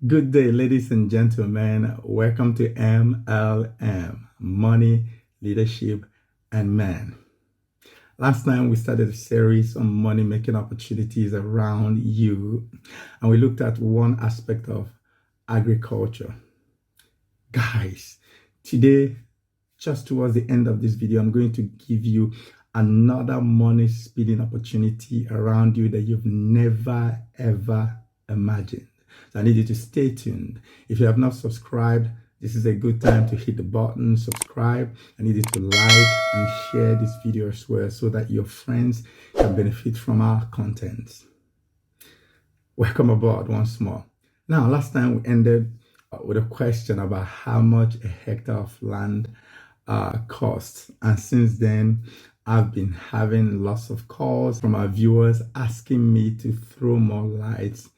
Good day, ladies and gentlemen. Welcome to MLM, Money, Leadership, and Man. Last time we started a series on money making opportunities around you, and we looked at one aspect of agriculture. Guys, today, just towards the end of this video, I'm going to give you another money speeding opportunity around you that you've never ever imagined. So I need you to stay tuned. If you have not subscribed, this is a good time to hit the button, subscribe. I need you to like and share this video as well so that your friends can benefit from our content. Welcome aboard once more. Now, last time we ended with a question about how much a hectare of land costs. And since then, I've been having lots of calls from our viewers asking me to throw more lights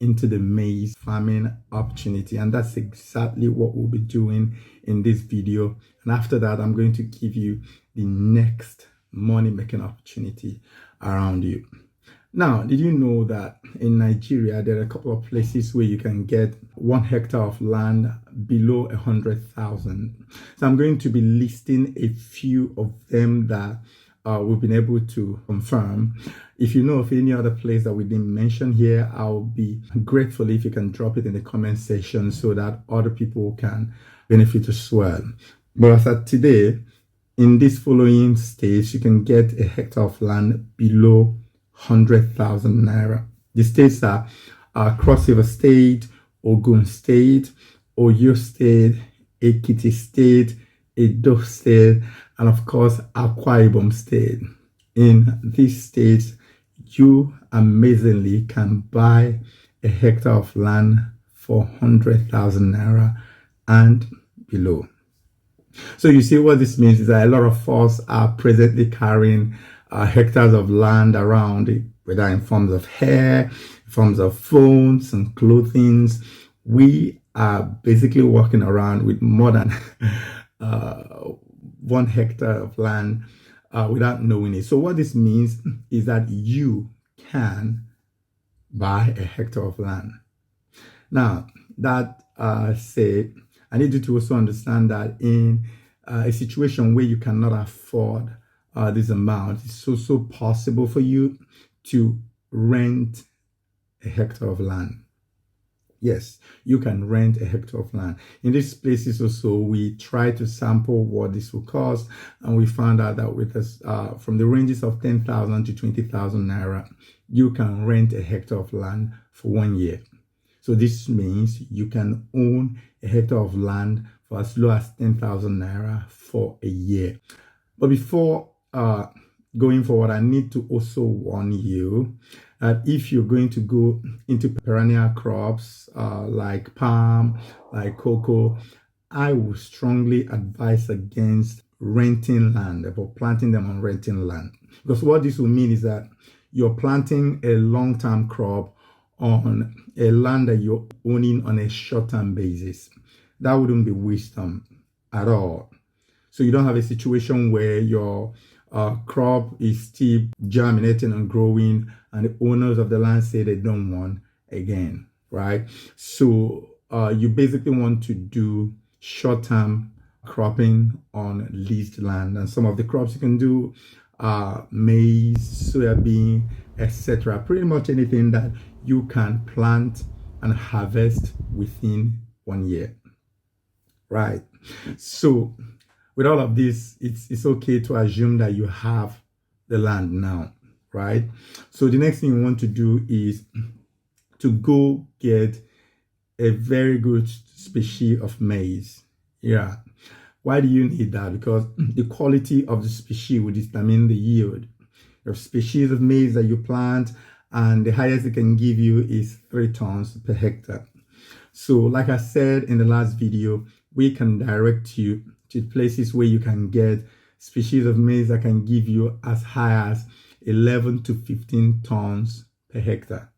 into the maize farming opportunity, and that's exactly what we'll be doing in this video. And after that, I'm going to give you the next money making opportunity around you. Now, did you know that in Nigeria there are a couple of places where you can get 1 hectare of land below 100,000? So I'm going to be listing a few of them that we've been able to confirm. If you know of any other place that we didn't mention here, I'll be grateful if you can drop it in the comment section so that other people can benefit as well. But as of today, in these following states, you can get a hectare of land below 100,000 naira. The states are Cross River State, Ogun State, Oyo State, Ekiti State, Edo State, and of course Akwa Ibom State. In these states, you amazingly can buy a hectare of land for 100,000 naira and below. So you see what this means is that a lot of us are presently carrying hectares of land around, whether in forms of hair, in forms of phones and clothing. We are basically walking around with more than 1 hectare of land without knowing it. So what this means is that you can buy a hectare of land. Now, that said, I need you to also understand that in a situation where you cannot afford this amount, it's also possible for you to rent a hectare of land. Yes, you can rent a hectare of land. In these places also, we try to sample what this will cost, and we found out that with us, from the ranges of 10,000 to 20,000 naira, you can rent a hectare of land for 1 year. So this means you can own a hectare of land for as low as 10,000 naira for a year. But before going forward, I need to also warn you that if you're going to go into perennial crops like palm, like cocoa, I would strongly advise against renting land or planting them on renting land. Because what this will mean is that you're planting a long-term crop on a land that you're owning on a short-term basis. That wouldn't be wisdom at all. So you don't have a situation where your crop is still germinating and growing and the owners of the land say they don't want again, right? So you basically want to do short-term cropping on leased land, and some of the crops you can do maize, soybean, etc. Pretty much anything that you can plant and harvest within 1 year, right? So with all of this, it's okay to assume that you have the land now, right? So the next thing you want to do is to go get a very good species of maize. Yeah. Why do you need that? Because the quality of the species will determine the yield. Your species of maize that you plant, and the highest it can give you is 3 tons per hectare. So like I said in the last video, we can direct you to places where you can get species of maize that can give you as high as 11 to 15 tons per hectare.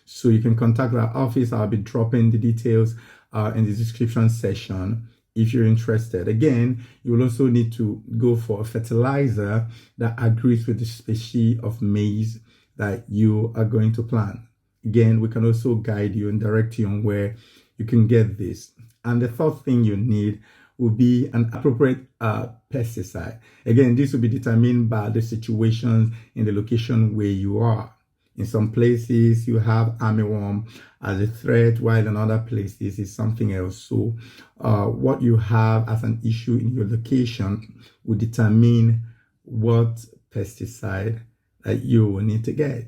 So you can contact our office. I'll be dropping the details in the description section if you're interested. Again, you will also need to go for a fertilizer that agrees with the species of maize that you are going to plant. Again, we can also guide you and direct you on where you can get this. And the third thing you need will be an appropriate pesticide. Again, this will be determined by the situations in the location where you are. In some places, you have armyworm as a threat, while in other places, it's something else. So what you have as an issue in your location will determine what pesticide that you will need to get.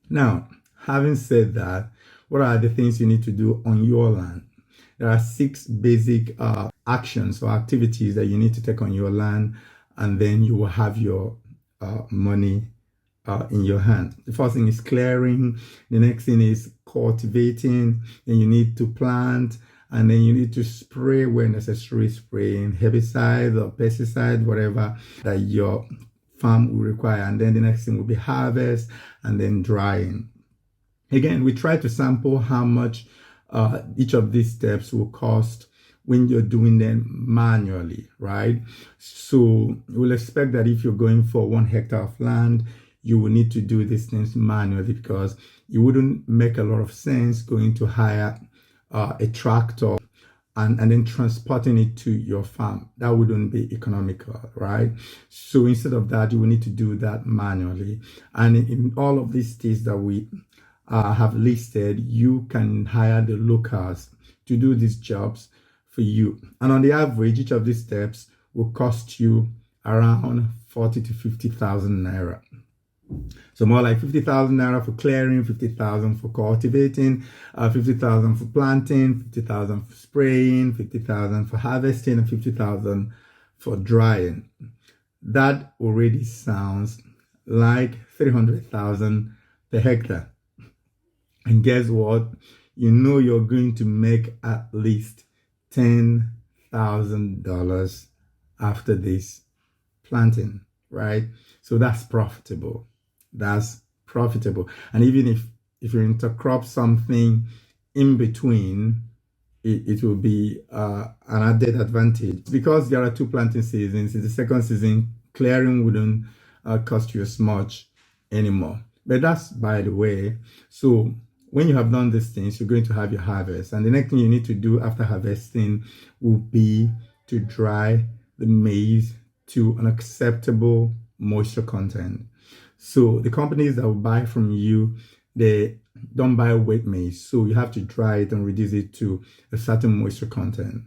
Now, having said that, what are the things you need to do on your land? There are 6 basic actions or activities that you need to take on your land, and then you will have your money in your hand. The first thing is clearing. The next thing is cultivating. Then you need to plant, and then you need to spray where necessary, spraying herbicide or pesticide, whatever that your farm will require. And then the next thing will be harvest and then drying. Again, we try to sample how much each of these steps will cost when you're doing them manually, right? So we'll expect that if you're going for 1 hectare of land, you will need to do these things manually, because it wouldn't make a lot of sense going to hire a tractor and then transporting it to your farm. That wouldn't be economical, right? So instead of that, you will need to do that manually. And in all of these states that we have listed, you can hire the locals to do these jobs for you. And on the average, each of these steps will cost you around 40 to 50,000 naira. So more like 50,000 naira for clearing, 50,000 for cultivating, 50,000 for planting, 50,000 for spraying, 50,000 for harvesting, and 50,000 for drying. That already sounds like 300,000 per hectare. And guess what? You know you're going to make at least $10,000 after this planting, right? So that's profitable. That's profitable. And even if you intercrop something in between, it will be an added advantage. Because there are 2 planting seasons, in the second season, clearing wouldn't cost you as much anymore. But that's by the way. So when you have done these things, you're going to have your harvest. And the next thing you need to do after harvesting will be to dry the maize to an acceptable moisture content. So the companies that will buy from you, they don't buy wet maize. So you have to dry it and reduce it to a certain moisture content.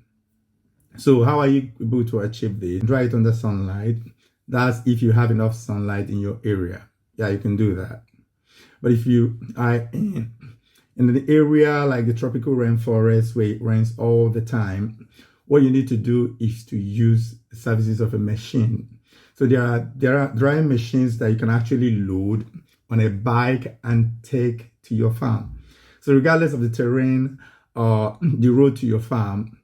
So how are you able to achieve this? Dry it under sunlight. That's if you have enough sunlight in your area. Yeah, you can do that. But if you are in an area like the tropical rainforest where it rains all the time, what you need to do is to use the services of a machine. So there are drying machines that you can actually load on a bike and take to your farm. So regardless of the terrain or the road to your farm,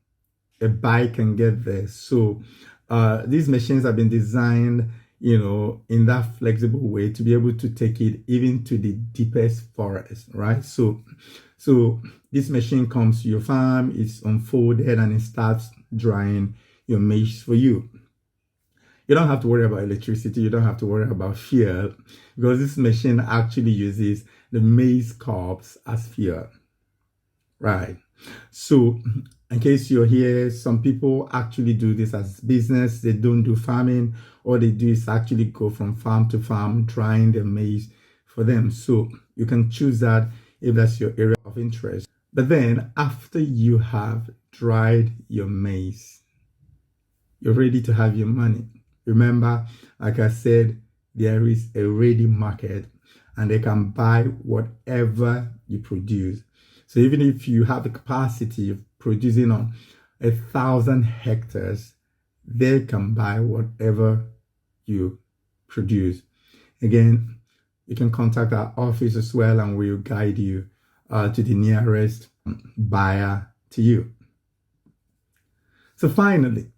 a bike can get there. So these machines have been designed, in that flexible way to be able to take it even to the deepest forest, right? So this machine comes to your farm, it's unfolded, and it starts drying your maize for you. You don't have to worry about electricity. You don't have to worry about fuel, because this machine actually uses the maize cobs as fuel, right? So in case you're here, some people actually do this as business. They don't do farming. All they do is actually go from farm to farm, drying their maize for them. So you can choose that if that's your area of interest. But then after you have dried your maize, you're ready to have your money. Remember, like I said, there is a ready market and they can buy whatever you produce. So even if you have the capacity of producing on 1,000 hectares, they can buy whatever you produce. Again, you can contact our office as well, and we'll guide you to the nearest buyer to you. So finally,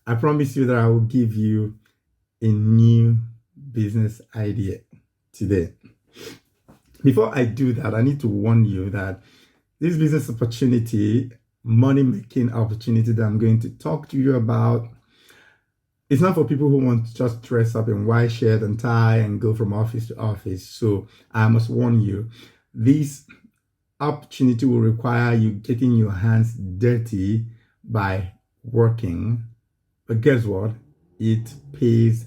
I promise you that I will give you a new business idea today. Before I do that, I need to warn you that this business opportunity, money-making opportunity that I'm going to talk to you about, it's not for people who want to just dress up in white shirt and tie and go from office to office. So I must warn you, this opportunity will require you getting your hands dirty by working. But guess what? It pays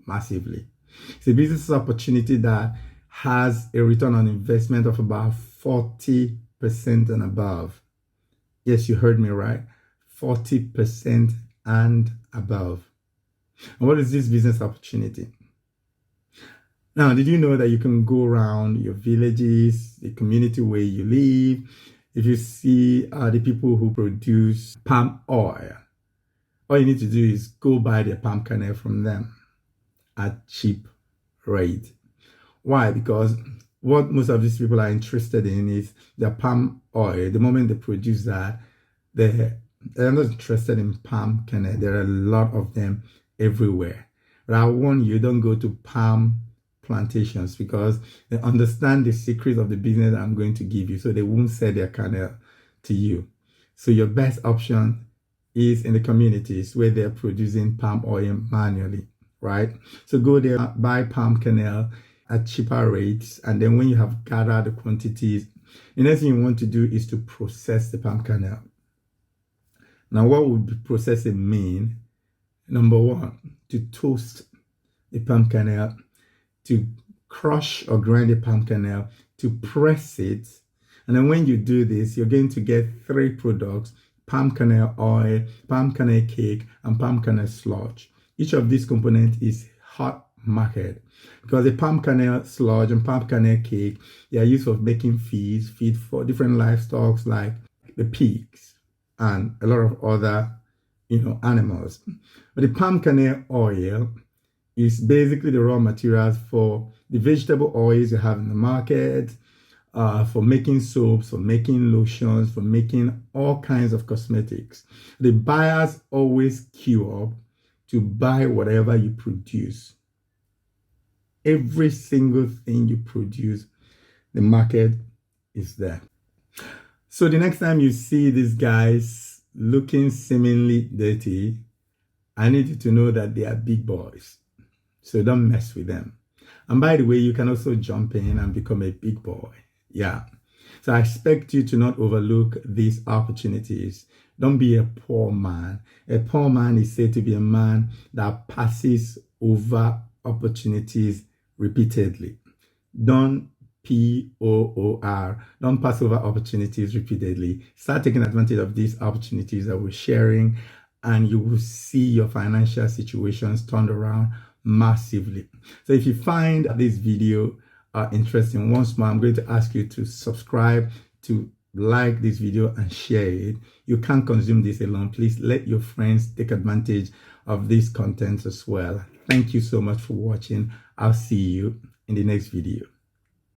massively. It's a business opportunity that has a return on investment of about 40% and above. Yes, you heard me right. 40% and above. And what is this business opportunity? Now, did you know that you can go around your villages, the community where you live? If you see the people who produce palm oil, all you need to do is go buy the palm kernel from them at cheap rate. Why? Because what most of these people are interested in is the palm oil. The moment they produce that, they're not interested in palm kernel. There are a lot of them everywhere. But I warn you, don't go to palm plantations because they understand the secret of the business I'm going to give you, so they won't sell their kernel to you. So your best option is in the communities where they're producing palm oil manually, right? So go there, buy palm kernel at cheaper rates, and then when you have gathered the quantities, the next thing you want to do is to process the palm kernel. Now, what would processing mean? Number one, to toast the palm kernel, to crush or grind the palm kernel, to press it. And then when you do this, you're going to get three products: palm kernel oil, palm kernel cake, and palm kernel sludge. Each of these components is hot market because the palm kernel sludge and palm kernel cake, they are used for making feed for different livestock like the pigs and a lot of other animals. But the palm kernel oil is basically the raw materials for the vegetable oils you have in the market, for making soaps, for making lotions, for making all kinds of cosmetics. The buyers always queue up to buy whatever you produce. Every single thing you produce, the market is there. So the next time you see these guys looking seemingly dirty, I need you to know that they are big boys. So don't mess with them. And by the way, you can also jump in and become a big boy. Yeah. So I expect you to not overlook these opportunities. Don't be a poor man. A poor man is said to be a man that passes over opportunities repeatedly. Don't POOR. Don't pass over opportunities repeatedly. Start taking advantage of these opportunities that we're sharing, and you will see your financial situations turned around massively. So if you find this video interesting, once more, I'm going to ask you to subscribe, to like this video and share it. You can't consume this alone. Please let your friends take advantage of this content as well. Thank you so much for watching. I'll see you in the next video.